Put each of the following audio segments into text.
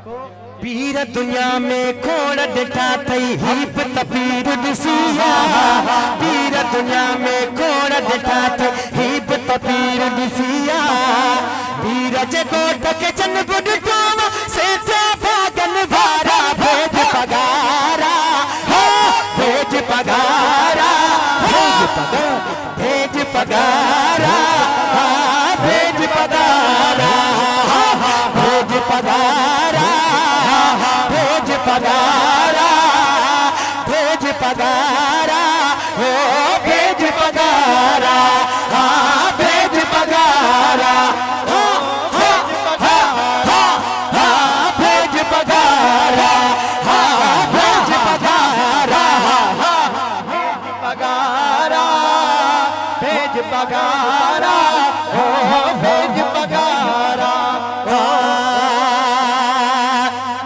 पीर दुनिया में खोड़ डिठा थई हीप त पीर दिसिया पीर दुनिया में खोड़ डिठा थई हीप त पीर दिसिया पीर जे गोठ के जन बुड टोम से भागन वारा भेज पगारा हो भेज पगारा भेज पगारा भेज पगारा भेज पगारा भेज पगारा भेज पगारा हो भेज पगारा भेज पगारा भेज पगारा भेज पगारा पगारा भेज पगारा हो भेज पगारा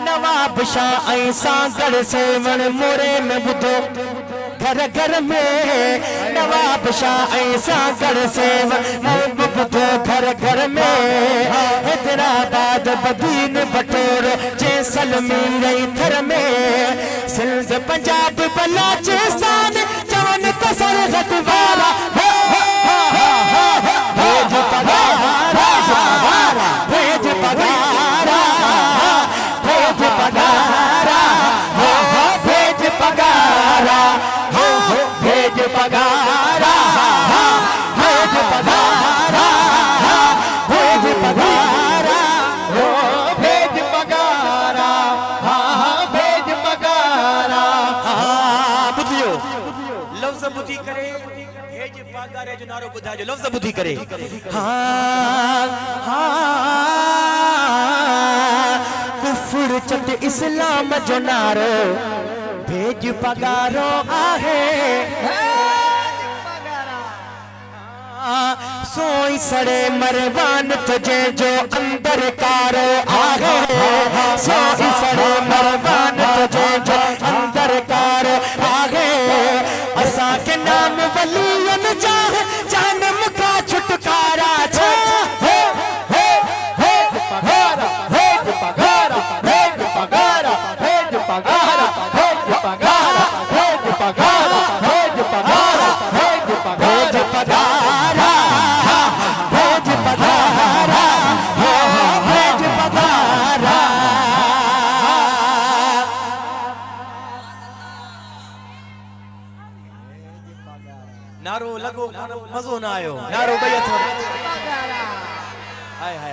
नवाब शाह ऐसा गढ़ से मन मोरे में बुधो घर घर में नवाब शाह ऐसा गढ़ से मन बुधो घर घर में हैदराबाद बदीन बटोर जैसलमेर थर में सिंध पंजाब बलोचिस्तान जवन को सरहद वाला भेज पगारा भेज पगारा भेज पगारा भेज पगारा भेज पगारा भेज पगारा भेज पगारा भेज पगारा भेज पगारा बुधियो लफ्ज़ बुधी करे हेज पगारे जो नारो बुधा जो लफ्ज़ बुधी करे कुफर चट इस्लाम जो नारो भेज पगारो आहे सोई सड़े मरवान तुझे जो अंदर कारो आहे सोई सड़े मरवान तुझे जो अंदर कारो आहे असा के नाम वलीयन चाहे जानम का छुटकारा छे पगारा भेज पगारा भेज पगारा भेज पगारा भेज पगारा भेज पगारा भेज पगारा भेज पगारा भेज पगारा भेज पगारा नारो लगो मजो ना आयो नारो भैया थोड़ा हाय हाय